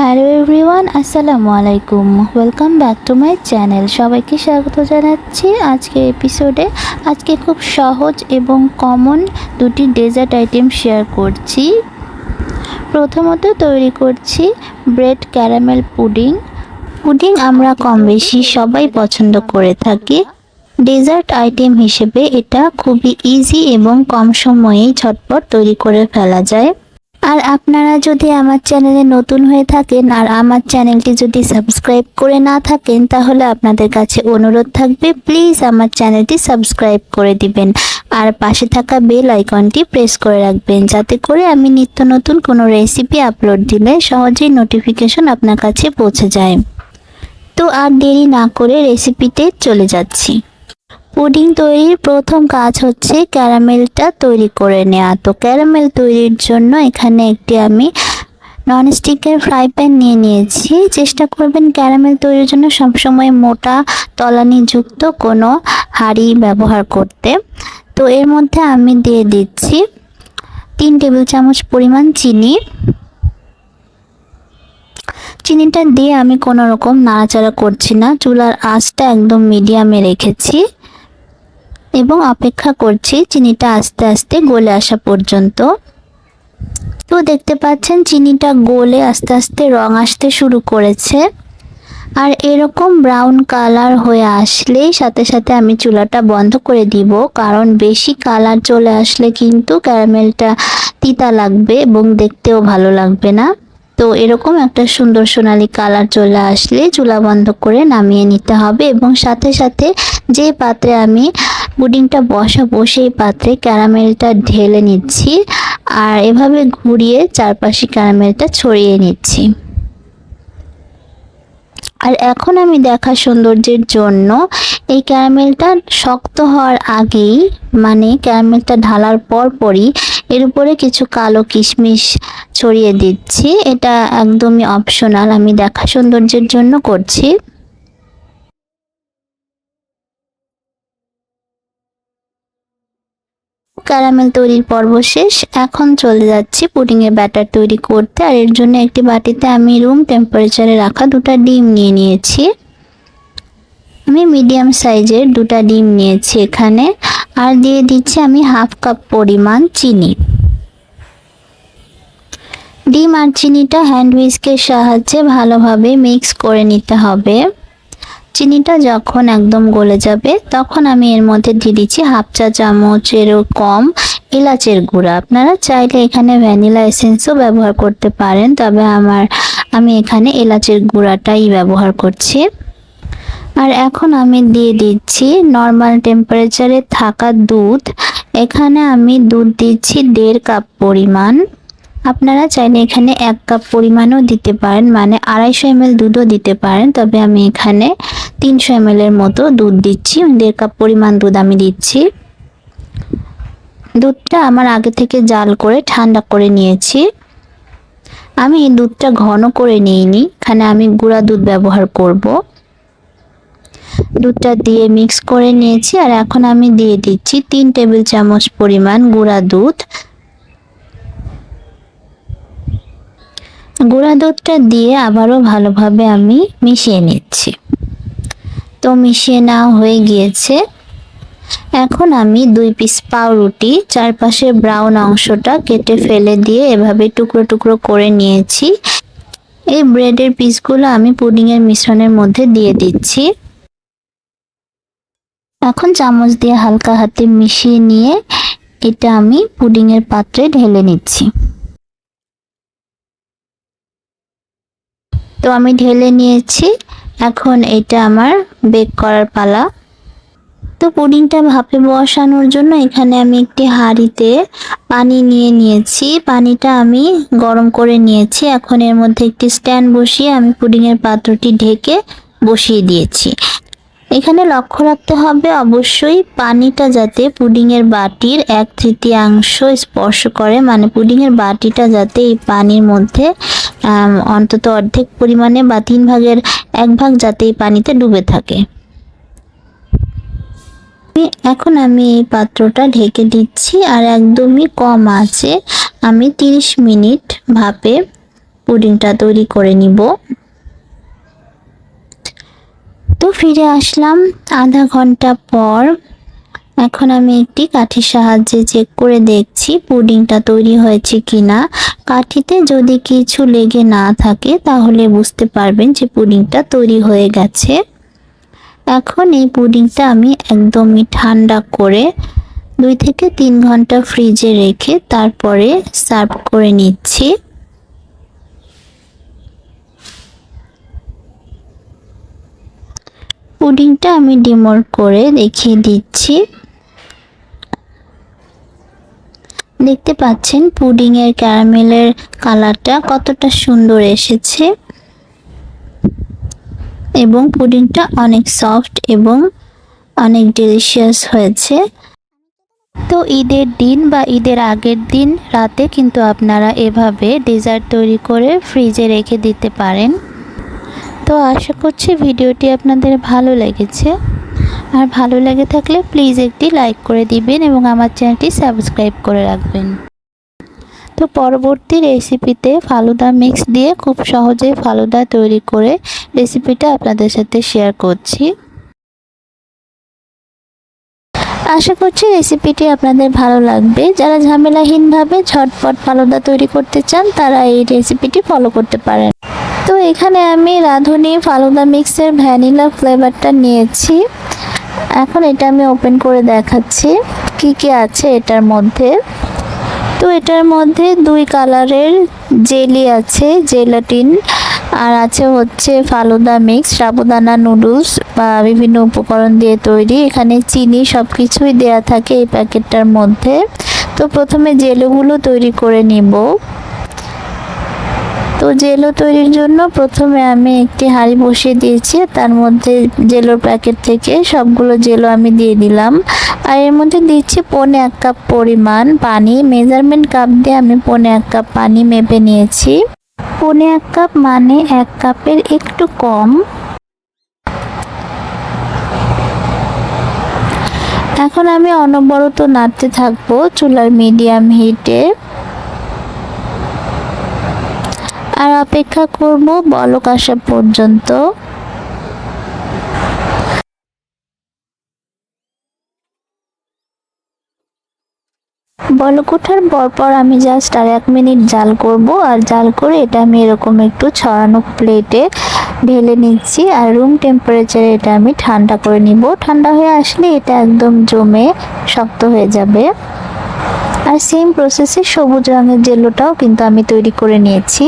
Hello everyone, আসসালামু আলাইকুম। Welcome back to my channel. সবাইকে স্বাগত জানাচ্ছি আজকের এপিসোডে। আজকে খুব সহজ এবং কমন দুটি ডেজার্ট আইটেম শেয়ার করছি। প্রথমত তৈরি করছি ব্রেড ক্যারামেল পুডিং। আমরা কম বেশি সবাই পছন্দ করে থাকি। ডেজার্ট আইটেম হিসেবে এটা খুবই ইজি এবং কম সময়েই ঝটপট তৈরি করে ফেলা যায়। আর আপনারা যদি আমার চ্যানেলে নতুন হয়ে থাকেন আর আমার চ্যানেলটি যদি সাবস্ক্রাইব করে না থাকেন, তাহলে আপনাদের কাছে অনুরোধ থাকবে প্লিজ আমার চ্যানেলটি সাবস্ক্রাইব করে দিবেন আর পাশে থাকা বেল আইকনটি প্রেস করে রাখবেন, যাতে করে আমি নিত্য নতুন কোনো রেসিপি আপলোড দিলে সহজেই নোটিফিকেশন আপনার কাছে পৌঁছে যায়। তো আর দেরি না করে রেসিপিতে চলে যাচ্ছি। পুডিং তৈরির প্রথম কাজ হচ্ছে ক্যারামেলটা তৈরি করে নেওয়া। তো ক্যারামেল তৈরির জন্য এখানে একটি আমি ননস্টিকের ফ্রাই প্যান নিয়ে নিয়েছি। চেষ্টা করবেন ক্যারামেল তৈরির জন্য সবসময় মোটা তলানিযুক্ত কোনো হাঁড়ি ব্যবহার করতে। তো এর মধ্যে আমি দিয়ে দিচ্ছি 3 টেবিল চামচ পরিমাণ চিনি। চিনিটা দিয়ে আমি কোনো রকম নাড়াচাড়া করছি না, চুলার আঁচটা একদম মিডিয়ামে রেখেছি এবং অপেক্ষা করছি চিনিটা আস্তে আস্তে গলে আসা পর্যন্ত। তো দেখতে পাচ্ছেন চিনিটা গলে আস্তে আস্তে রং আসতে শুরু করেছে। আর এরকম ব্রাউন কালার হয়ে আসলেই সাথে সাথে আমি চুলাটা বন্ধ করে দিব, কারণ বেশি কালার চলে আসলে কিন্তু ক্যারামেলটা তিতা লাগবে এবং দেখতেও ভালো লাগবে না। তো এরকম একটা সুন্দর সোনালী কালার চলে আসলে চুলা বন্ধ করে নামিয়ে নিতে হবে এবং সাথে সাথে যে পাত্রে আমি পুডিংটা বসাবো সেই পাত্রে ক্যারামেলটা ঢেলে নিচ্ছি আর এভাবে ঘুরিয়ে চারপাশে ক্যারামেলটা ছড়িয়ে নিচ্ছি। আর এখন আমি দেখা সৌন্দর্যের জন্য এই ক্যারামেলটা শক্ত হওয়ার আগেই, মানে ক্যারামেলটা ঢালার পরই এর উপরে কিছু কালো কিশমিশ ছড়িয়ে দিচ্ছি। এটা একদমই অপশনাল, আমি দেখা সৌন্দর্যের জন্য করছি। ক্যারামেল তৈরির পর্ব শেষ। এখন চলে যাচ্ছি পুডিংয়ের ব্যাটার তৈরি করতে। আর এর জন্য একটি বাটিতে আমি রুম টেম্পারেচারে রাখা 2টা ডিম নিয়ে নিয়েছি। আমি মিডিয়াম সাইজের 2টা ডিম নিয়েছি এখানে। আর দিয়ে দিচ্ছি আমি হাফ কাপ পরিমাণ চিনি। ডিম আর চিনিটা হ্যান্ড হুইস্কের সাহায্যে ভালোভাবে মিক্স করে নিতে হবে। চিনিটা যখন একদম গলে যাবে তখন আমি এর মধ্যে দিয়ে দিচ্ছি হাফ চা চামচেরও কম এলাচের গুঁড়া। আপনারা চাইলে এখানে ভ্যানিলা এসেন্সও ব্যবহার করতে পারেন, তবে আমি এখানে এলাচের গুঁড়াটাই ব্যবহার করছি। আর এখন আমি দিয়ে দিচ্ছি নর্মাল টেম্পারেচারে থাকা দুধ। এখানে আমি দুধ দিচ্ছি 1.5 কাপ পরিমাণ। আপনারা চাইলে এখানে 1 কাপ পরিমাণও দিতে পারেন, মানে 250 ml দুধও দিতে পারেন, তবে আমি এখানে 300 ml এর মতো দুধ দিচ্ছি। 1.5 কাপ পরিমাণ দুধ আমি দিচ্ছি। দুধটা আমার আগে থেকে জাল করে ঠান্ডা করে নিয়েছি। আমি এই দুধটা ঘন করে নিইনি, এখানে আমি গুঁড়া দুধ ব্যবহার করব। দুধটা দিয়ে মিক্স করে নিয়েছি আর এখন আমি দিয়ে দিচ্ছি 3 টেবিল চামচ পরিমাণ গুঁড়া দুধ। গুঁড়া দুধটা দিয়ে আবারও ভালোভাবে আমি মিশিয়ে নিচ্ছি। তো মিশিয়ে নেওয়া হয়ে গিয়েছে। এখন আমি 2 পিস পাউরুটি চারপাশে ব্রাউন অংশটা কেটে ফেলে দিয়ে এভাবে টুকরো টুকরো করে নিয়েছি। এই ব্রেডের পিসগুলো আমি পুডিংয়ের মিশ্রণের মধ্যে দিয়ে দিচ্ছি। এখন চামচ দিয়ে হালকা হাতে মিশিয়ে নিয়ে এটা আমি পুডিংয়ের পাত্রে ঢেলে নিচ্ছি। তো আমি ঢেলে নিয়েছি। এখন এটা আমার বেক করার পালা। তো পুডিংটা ভাপে বসানোর জন্য এখানে আমি একটি হাঁড়িতে পানি নিয়ে নিয়েছি। পানিটা আমি গরম করে নিয়েছি। এখন এর মধ্যে একটি স্ট্যান্ড বসিয়ে আমি পুডিংয়ের পাত্রটি ঢেকে বসিয়ে দিয়েছি। এখানে লক্ষ্য রাখতে হবে অবশ্যই পানিটা যাতে পুডিংয়ের বাটির 1/3 স্পর্শ করে, মানে পুডিংয়ের বাটিটা যাতে এই পানির মধ্যে অন্তত অর্ধেক পরিমাণে বা 3 ভাগের 1 ভাগ যাতে এই পানিতে ডুবে থাকে। এখন আমি এই পাত্রটা ঢেকে দিচ্ছি আর একদমই কম আঁচে আমি 30 মিনিট ভাপে পুডিংটা তৈরি করে নিব। তো ফিরে আসলাম আধা ঘন্টা পর। এখন আমি একটি কাঠির সাহায্যে চেক করে দেখছি পুডিংটা তৈরি হয়েছে কিনা। কাঠিতে যদি কিছু লেগে না থাকে তাহলে বুঝতে পারবেন যে পুডিংটা তৈরি হয়ে গেছে। এখন এই পুডিংটা আমি একদমই ঠান্ডা করে 2 থেকে 3 ঘন্টা ফ্রিজে রেখে তারপরে সার্ভ করে নিচ্ছি। পুডিংটা আমি ডিমোল্ড করে দেখিয়ে দিচ্ছি। দেখতে পাচ্ছেন পুডিং এর ক্যারামেলের কালারটা কতটা সুন্দর এসেছে এবং পুডিংটা অনেক সফট এবং অনেক ডেলিশিয়াস হয়েছে। তো ঈদের দিন বা ঈদের আগের দিন রাতে কিন্তু আপনারা এভাবে ডেজার্ট তৈরি করে ফ্রিজে রেখে দিতে পারেন। তো আশা করছি ভিডিওটি আপনাদের ভালো লেগেছে। আর ভালো লেগে থাকলে প্লিজ একটি লাইক করে দিবেন এবং আমার চ্যানেলটি সাবস্ক্রাইব করে রাখবেন। তো পরবর্তী রেসিপিতে ফালুদা মিক্স দিয়ে খুব সহজেই ফালুদা তৈরি করে রেসিপিটা আপনাদের সাথে শেয়ার করছি। আশা করছি রেসিপিটি আপনাদের ভালো লাগবে। যারা ঝামেলাহীনভাবে ঝটপট ফালুদা তৈরি করতে চান তারা এই রেসিপিটি ফলো করতে পারেন। তো এখানে আমি রাঁধুনি ফালুদা মিক্সের ভ্যানিলা ফ্লেভারটা নিয়েছি। এখন এটা আমি ওপেন করে দেখাচ্ছি কি কি আছে এটার মধ্যে। তো এটার মধ্যে 2 কালারের জেলি আছে, জেলাটিন, আর আছে হচ্ছে ফালুদা মিক্স, সাবুদানা নুডলস বা বিভিন্ন উপকরণ দিয়ে তৈরি। এখানে চিনি সবকিছুই দেয়া থাকে এই প্যাকেটটার মধ্যে। তো প্রথমে জেলোগুলো তৈরি করে নিব। তো জেলো তৈরির জন্য প্রথমে আমি একটি হাঁড়ি বসিয়ে দিয়েছি, তার মধ্যে জেলোর প্যাকেট থেকে সবগুলো জেলো আমি দিয়ে দিলাম। আর এর মধ্যে দিচ্ছি 1.25 কাপ পরিমাণ পানি। মেজারমেন্ট কাপ দিয়ে আমি 1.25 কাপ পানি মেপে নিয়েছি। 1.25 কাপ মানে 1 কাপের একটু কম। এখন আমি অনবরত নাড়তে থাকবো চুলার মিডিয়াম হিটে আর অপেক্ষা করব বলক আসা পর্যন্ত। বলক ওঠার পর আমি জাস্ট আর 1 মিনিট জাল করব। আর জাল করে এটা আমি এরকম একটু ছড়ানো প্লেটে ঢেলে নিচ্ছি আর রুম টেম্পারেচারে এটা আমি ঠান্ডা করে নিব। ঠান্ডা হয়ে আসলে এটা একদম জমে শক্ত হয়ে যাবে। আর সেম প্রসেসে সবুজ রঙের জেলোটাও কিন্তু আমি তৈরি করে নিয়েছি।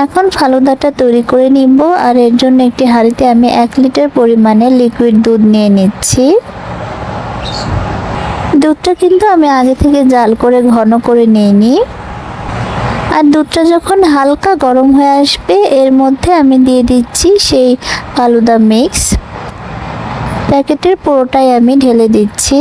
এখন ফালুদাটা তৈরি করে নিব। আর এর জন্য একটি হাঁড়িতে আমি 1 লিটার পরিমাণে লিকুইড দুধ নিয়ে নিচ্ছি। দুধটা কিন্তু আমি আগে থেকে জাল করে ঘন করে নিইনি। আর দুধটা যখন হালকা গরম হয়ে আসবে এর মধ্যে আমি দিয়ে দিচ্ছি সেই ফালুদা মিক্স। প্যাকেটের পুরোটাই আমি ঢেলে দিচ্ছি।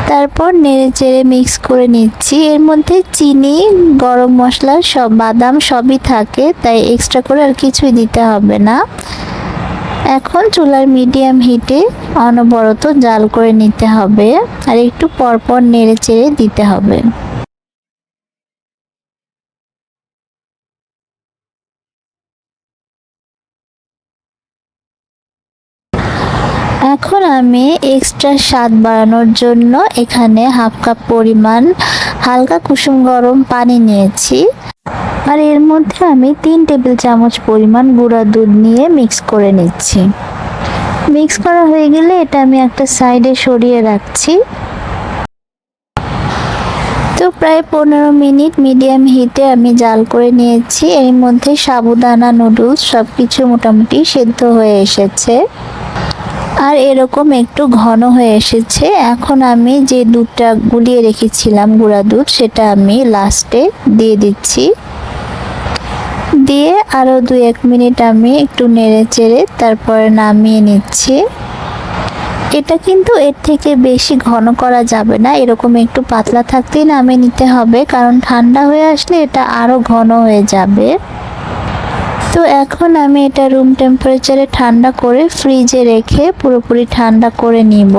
তারপর নেড়ে চেড়ে মিক্স করে নিচ্ছি। এর মধ্যে চিনি, গরম মশলা, সব বাদাম সবই থাকে, তাই এক্সট্রা করে আর কিছুই দিতে হবে না। এখন চুলার মিডিয়াম হিটে অনবরত জাল করে নিতে হবে আর একটু পরপর নেড়ে চেড়ে দিতে হবে। এখন আমি এক্সট্রা স্বাদ বাড়ানোর জন্য এখানে 1/2 কাপ পরিমাণ হালকা কুসুম গরম পানি নিয়েছি। আর এর মধ্যে আমি 3 টেবিল চামচ পরিমাণ গুঁড়া দুধ নিয়ে মিক্স করে নিচ্ছি। মিক্স করা হয়ে গেলে এটা আমি একটা সাইডে সরিয়ে রাখছি। তো প্রায় 15 মিনিট মিডিয়াম হিটে আমি জাল করে নিয়েছি। এর মধ্যে সাবুদানা নুডলস সবকিছু মোটামুটি সেদ্ধ হয়ে এসেছে আর এরকম একটু ঘন হয়ে এসেছে। এখন আমি যে দুধটা গুলিয়ে রেখেছিলাম গুঁড়া দুধ সেটা আমি লাস্টে দিয়ে দিচ্ছি। দিয়ে আরও 2-1 মিনিট আমি একটু নেড়ে চেড়ে তারপরে নামিয়ে নিচ্ছি। এটা কিন্তু এর থেকে বেশি ঘন করা যাবে না, এরকম একটু পাতলা থাকতেই নামিয়ে নিতে হবে, কারণ ঠান্ডা হয়ে আসলে এটা আরও ঘন হয়ে যাবে। তো এখন আমি এটা রুম টেম্পারেচারে ঠান্ডা করে ফ্রিজে রেখে পুরোপুরি ঠান্ডা করে নিব,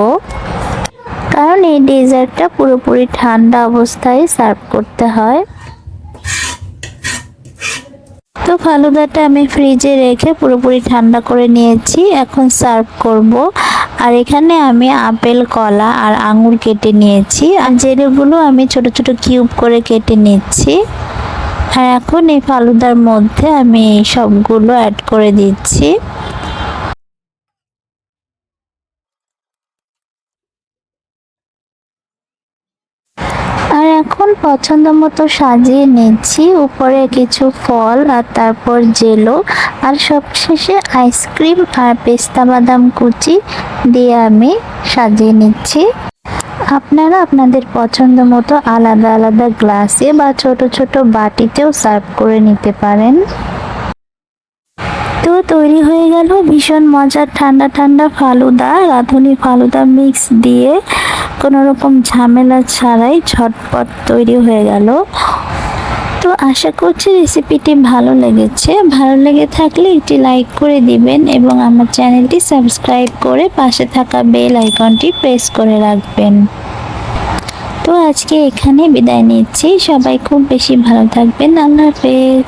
কারণ এই ডেজার্টটা পুরোপুরি ঠান্ডা অবস্থায় সার্ভ করতে হয়। তো ফালুদাটা আমি ফ্রিজে রেখে পুরোপুরি ঠান্ডা করে নিয়েছি, এখন সার্ভ করব। আর এখানে আমি আপেল, কলা আর আঙুর কেটে নিয়েছি, আর জেলিগুলো আমি ছোট ছোট কিউব করে কেটে নিচ্ছি। আর এখন এই ফালুদার মধ্যে আমি সবগুলো অ্যাড করে দিচ্ছি। আর এখন পছন্দ মতো সাজিয়ে নিচ্ছি, উপরে কিছু ফল আর তারপর জেলো, আর সবশেষে আইসক্রিম আর পেস্তা বাদাম কুচি দিয়ে আমি সাজিয়ে নিচ্ছি। আপনারা আপনাদের পছন্দ মতো আলাদা আলাদা গ্লাসে বা ছোট ছোট বাটিতেও সার্ভ করে নিতে পারেন। তো তৈরি হয়ে গেল ভীষণ মজার ঠান্ডা ঠান্ডা ফালুদা। রাঁধুনি ফালুদা মিক্স দিয়ে কোনো রকম ঝামেলা ছাড়াই ঝটপট তৈরি হয়ে গেল। তো আশা করছি রেসিপিটি ভালো লেগেছে। ভালো লেগে থাকলে একটি লাইক করে দিবেন এবং আমার চ্যানেলটি সাবস্ক্রাইব করে পাশে থাকা বেল আইকনটি প্রেস করে রাখবেন। তো আজকে এখানে বিদায় নিচ্ছি, সবাই খুব বেশি ভালো থাকবেন। আল্লাহ হাফেজ।